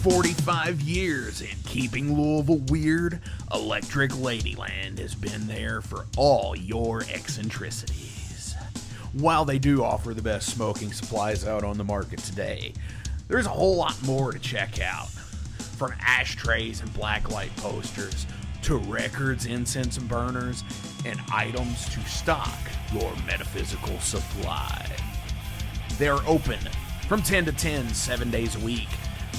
45 years in keeping Louisville weird, Electric Ladyland has been there for all your eccentricities. While they do offer the best smoking supplies out on the market today, there's a whole lot more to check out. From ashtrays and blacklight posters, to records, incense and burners, and items to stock your metaphysical supply. They're open from 10 to 10, 7 days a week,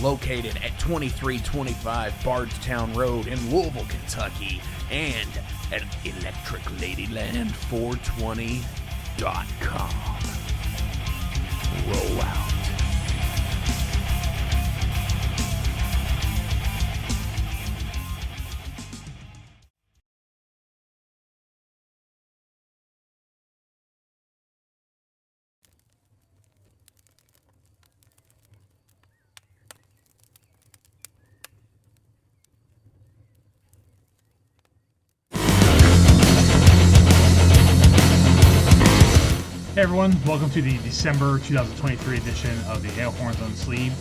located at 2325 Bardstown Road in Louisville, Kentucky, and at electricladyland420.com. Roll out. Hey everyone, welcome to the December 2023 edition of the Alehorn's Unsleeved.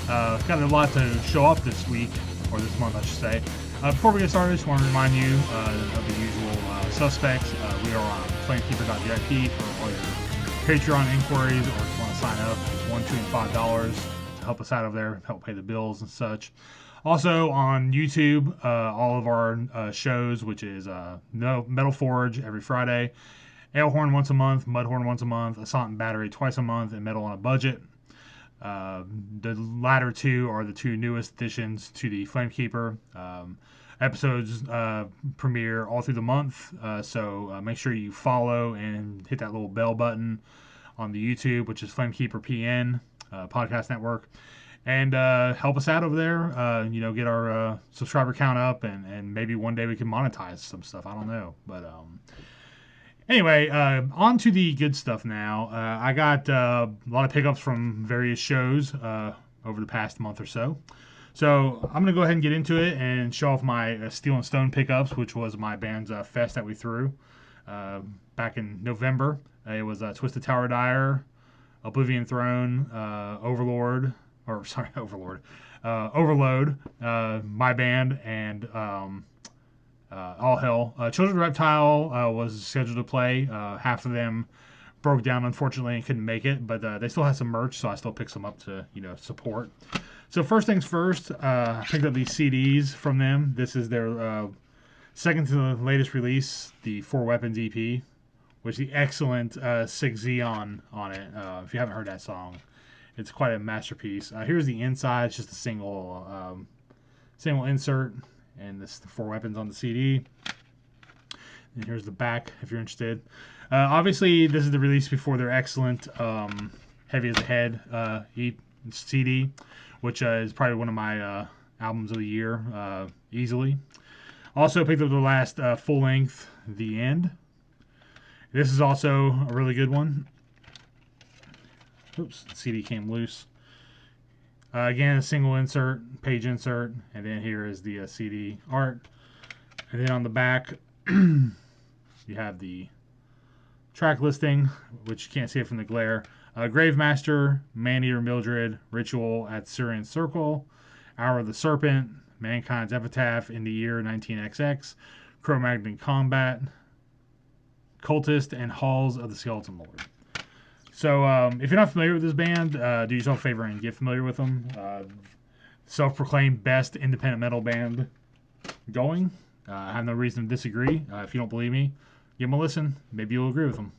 Got a lot to show off this week, or this month I should say. Before we get started, I just want to remind you of the usual suspects. We are on Flamekeeper.vip for all your Patreon inquiries, or if you want to sign up, it's $1, $2, and $5 to help us out over there, help pay the bills and such. Also on YouTube, all of our shows, which is Metal Forge every Friday, Alehorn once a month, Mudhorn once a month, ossont&battery twice a month, and Metal on a Budget. The latter two are the two newest additions to the Flamekeeper. Episodes premiere all through the month, so make sure you follow and hit that little bell button on the YouTube, which is Flamekeeper PN Podcast Network, and help us out over there. Get our subscriber count up, and maybe one day we can monetize some stuff. I don't know, but anyway, on to the good stuff now. I got a lot of pickups from various shows over the past month or so. So I'm going to go ahead and get into it and show off my Steel and Stone pickups, which was my band's fest that we threw back in November. It was Twisted Tower Dire, Oblivion Throne, Overload, my band, and All Hell. Children of the Reptile was scheduled to play. Half of them broke down, unfortunately, and couldn't make it, but they still had some merch, so I still picked some up to support. So first things first, I picked up these CDs from them. This is their second to the latest release, the Four Weapons EP, which the excellent Sick Zeon on it. If you haven't heard that song, it's quite a masterpiece. Here's the inside. It's just a single insert. And this is the Four Weapons on the CD. And here's the back, if you're interested. Obviously, this is the release before their excellent Heavy as a Head CD, which is probably one of my albums of the year, easily. Also picked up the last full-length, The End. This is also a really good one. Oops, the CD came loose. Again, a single insert, page insert, and then here is the CD art. And then on the back, you have the track listing, which you can't see it from the glare. Gravemaster, Maneater Mildred, Ritual at Syrian Circle, Hour of the Serpent, Mankind's Epitaph in the Year 19XX, Cro-Magnon Combat, Cultist, and Halls of the Skeleton Lord. So, if you're not familiar with this band, do yourself a favor and get familiar with them. Self-proclaimed best independent metal band going. I have no reason to disagree. If you don't believe me, give them a listen. Maybe you'll agree with them.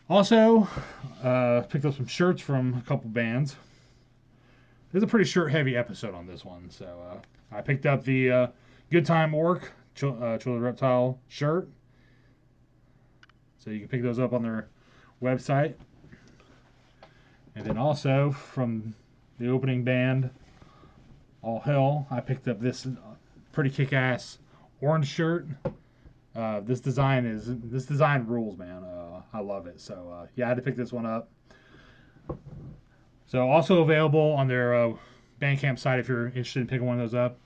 Also, picked up some shirts from a couple bands. There's a pretty shirt-heavy episode on this one. So, I picked up the Good Time Orc Children Reptile shirt. So you can pick those up on their website. And then also from the opening band, All Hell, I picked up this pretty kick-ass orange shirt. This design rules, man. I love it. So yeah, I had to pick this one up. So also available on their Bandcamp site if you're interested in picking one of those up.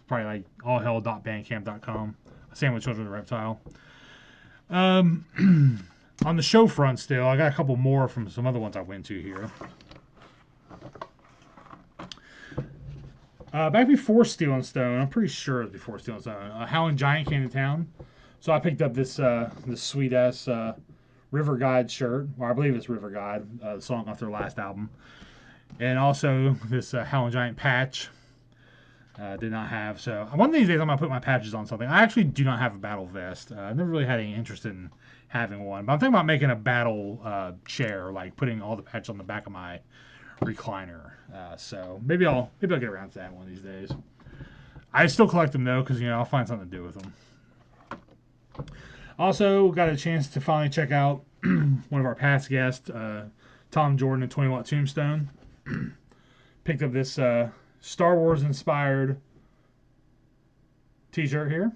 Probably like allhell.bandcamp.com. Same with Children of the Reptile. On the show front still, I got a couple more from some other ones I went to here. Back before Steel and Stone, I'm pretty sure it was before Steel and Stone, Howling Giant came to town. So I picked up this sweet-ass River Guide shirt, or I believe it's River Guide, the song off their last album. And also this Howling Giant patch. Did not have. So one of these days I'm going to put my patches on something. I actually do not have a battle vest. I've never really had any interest in having one. But I'm thinking about making a battle chair, like putting all the patches on the back of my recliner. So maybe I'll get around to that one of these days. I still collect them though, because I'll find something to do with them. Also got a chance to finally check out one of our past guests, Tom Jordan at 20 Watt Tombstone. Picked up this Star Wars inspired t-shirt here.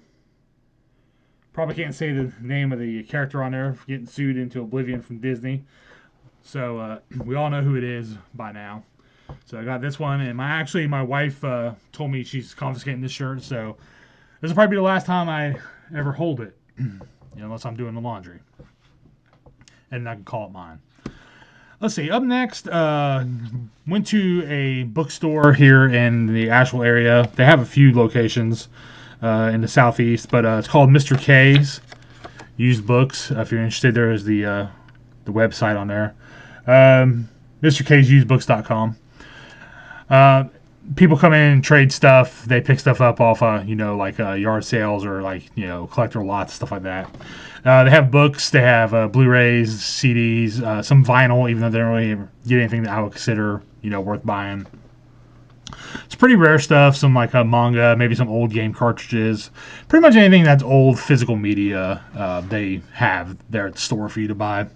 Probably can't say the name of the character on there for getting sued into oblivion from Disney. So we all know who it is by now. So I got this one, and my wife told me she's confiscating this shirt, so this will probably be the last time I ever hold it, unless I'm doing the laundry. And I can call it mine. Let's see. Up next, went to a bookstore here in the Asheville area. They have a few locations in the southeast, but it's called Mr. K's Used Books. If you're interested, there is the website on there. MrK'sUsedBooks.com. People come in and trade stuff. They pick stuff up off, like yard sales or collector lots, stuff like that. They have books. They have Blu-rays, CDs, some vinyl, even though they don't really get anything that I would consider, worth buying. It's pretty rare stuff. Some manga, maybe some old game cartridges. Pretty much anything that's old physical media, they have there at the store for you to buy.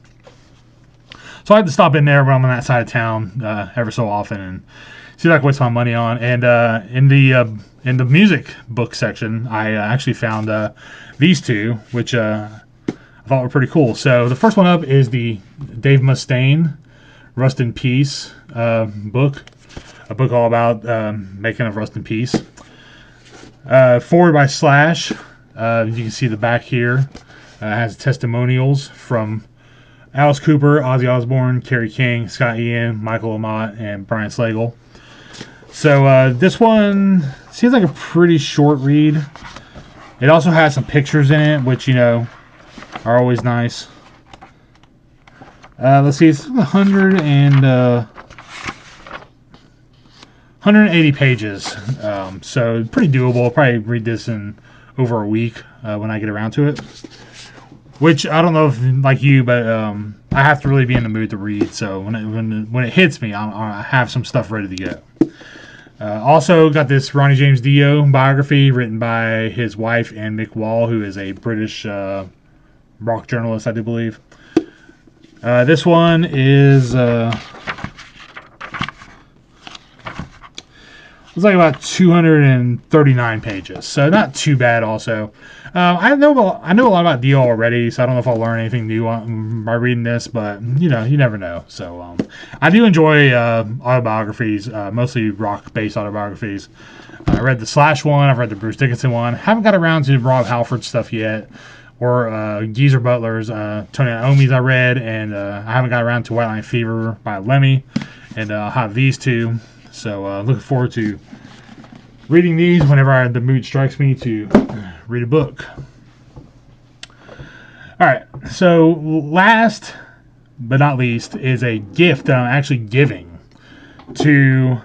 So I had to stop in there when I'm on that side of town ever so often and see what I can waste my money on. And in the music book section, I actually found these two, which I thought were pretty cool. So the first one up is the Dave Mustaine Rust in Peace book. A book all about making of Rust in Peace. Forward by Slash. You can see the back here. Has testimonials from Alice Cooper, Ozzy Osbourne, Kerry King, Scott Ian, Michael Amott, and Brian Slagle. So this one seems like a pretty short read. It also has some pictures in it, which, are always nice. Let's see, it's 180 pages, so pretty doable. I'll probably read this in over a week when I get around to it. Which, I don't know if like you, but I have to really be in the mood to read, so when it hits me, I have some stuff ready to go. Also got this Ronnie James Dio biography written by his wife and Mick Wall, who is a British rock journalist, I do believe. This one is it's like about 239 pages, so not too bad. Also, I know a lot about Dio already, so I don't know if I'll learn anything new by reading this, but you never know. So I do enjoy autobiographies, mostly rock-based autobiographies. I read the Slash one, I've read the Bruce Dickinson one. Haven't got around to Rob Halford stuff yet, or Geezer Butler's Tony Iommi's I read, and I haven't got around to White Line Fever by Lemmy, and I'll have these two. So looking forward to reading these whenever the mood strikes me to read a book. Alright, so last but not least is a gift that I'm actually giving to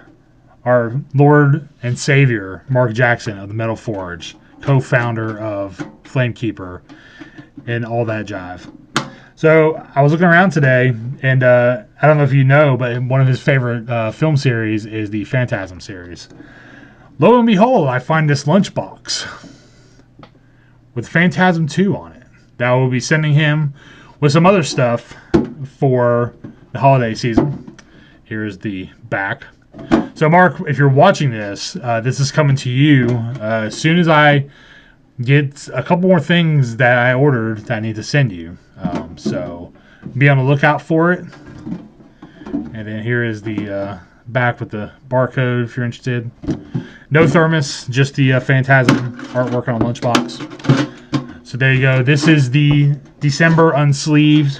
our Lord and Savior, Mark Jackson of the Metal Forge, co-founder of Flamekeeper and all that jive. So I was looking around today, and I don't know if you know, but one of his favorite film series is the Phantasm series. Lo and behold, I find this lunchbox with Phantasm 2 on it that I will be sending him with some other stuff for the holiday season. Here's the back. So Mark, if you're watching this, this is coming to you as soon as I get a couple more things that I ordered that I need to send you. So be on the lookout for it. And then here is the back with the barcode if you're interested. No thermos, just the Phantasm artwork on a lunchbox. So there you go. This is the December Unsleeved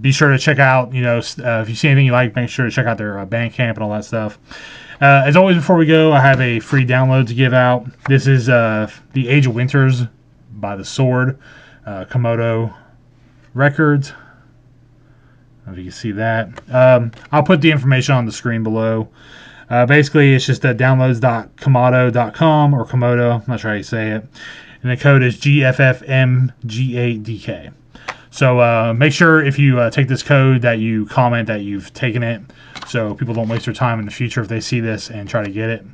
be sure to check out, if you see anything you like, make sure to check out their Bandcamp and all that stuff. As always, before we go, I have a free download to give out. This is The Age of Winters by The Sword, Komodo Records. I don't know if you can see that. I'll put the information on the screen below. Basically, it's just downloads.komodo.com or Komodo. I'm not sure how you say it. And the code is GFFMG8DK. So make sure if you take this code that you comment that you've taken it, so people don't waste their time in the future if they see this and try to get it.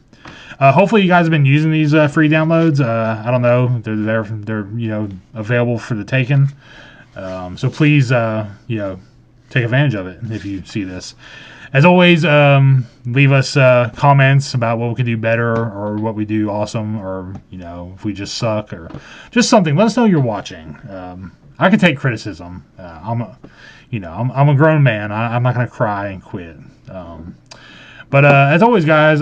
Hopefully you guys have been using these free downloads. I don't know, they're available for the taking. So please take advantage of it if you see this. As always, leave us comments about what we can do better or what we do awesome, or if we just suck or just something. Let us know you're watching. I can take criticism. I'm a grown man. I'm not gonna cry and quit. But as always, guys,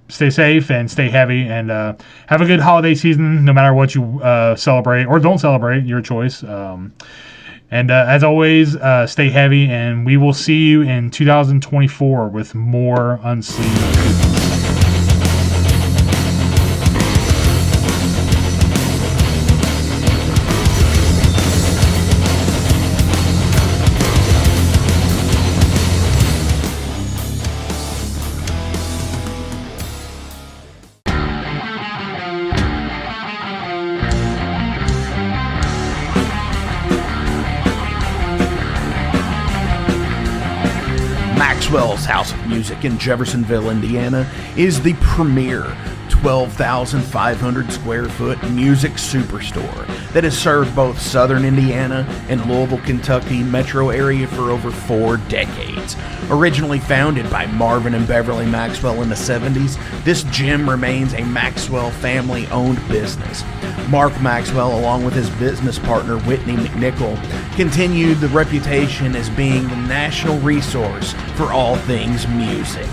stay safe and stay heavy, and have a good holiday season. No matter what you celebrate or don't celebrate, your choice. And as always, stay heavy, and we will see you in 2024 with more Unsleeved. Maxwell's House of Music in Jeffersonville, Indiana, is the premier 12,500 square foot music superstore that has served both southern Indiana and Louisville, Kentucky metro area for over 4 decades. Originally founded by Marvin and Beverly Maxwell in the 70s, this gym remains a Maxwell family-owned business. Mark Maxwell, along with his business partner Whitney McNichol, continued the reputation as being the national resource for all things music.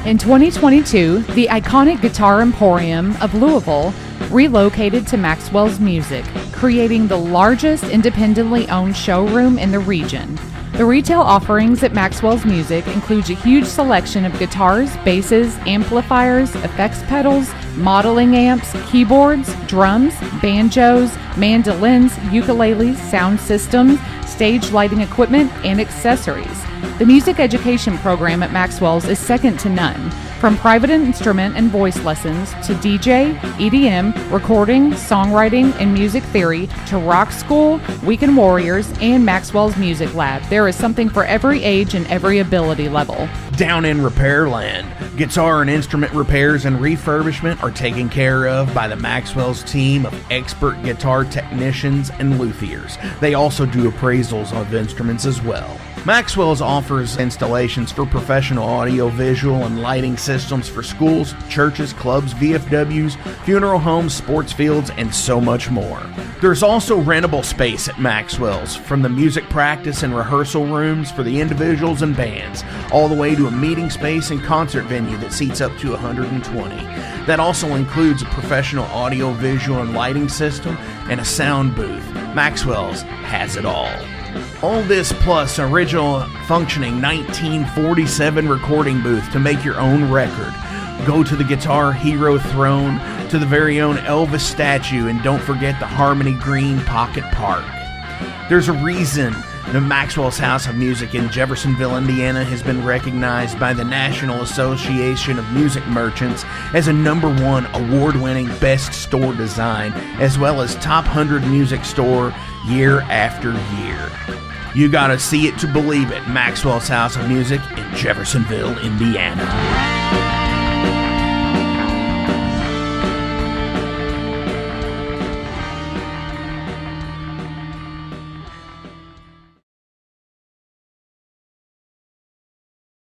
In 2022, the iconic Guitar Emporium of Louisville relocated to Maxwell's Music, creating the largest independently owned showroom in the region. The retail offerings at Maxwell's Music include a huge selection of guitars, basses, amplifiers, effects pedals, modeling amps, keyboards, drums, banjos, mandolins, ukuleles, sound systems, stage lighting equipment, and accessories. The music education program at Maxwell's is second to none. From private instrument and voice lessons to DJ, EDM, recording, songwriting, and music theory to rock school, Weekend Warriors, and Maxwell's Music Lab, there is something for every age and every ability level. Down in Repairland, guitar and instrument repairs and refurbishment are taken care of by the Maxwell's team of expert guitar technicians and luthiers. They also do appraisals of instruments as well. Maxwell's offers installations for professional audio, visual, and lighting systems for schools, churches, clubs, VFWs, funeral homes, sports fields, and so much more. There's also rentable space at Maxwell's, from the music practice and rehearsal rooms for the individuals and bands, all the way to a meeting space and concert venue that seats up to 120. That also includes a professional audio, visual, and lighting system and a sound booth. Maxwell's has it all. All this plus an original functioning 1947 recording booth to make your own record. Go to the Guitar Hero throne, to the very own Elvis statue, and don't forget the Harmony Green Pocket Park. There's a reason the Maxwell's House of Music in Jeffersonville, Indiana has been recognized by the National Association of Music Merchants as a #1 award-winning best store design, as well as top 100 music store year after year. You gotta see it to believe it. Maxwell's House of Music in Jeffersonville, Indiana.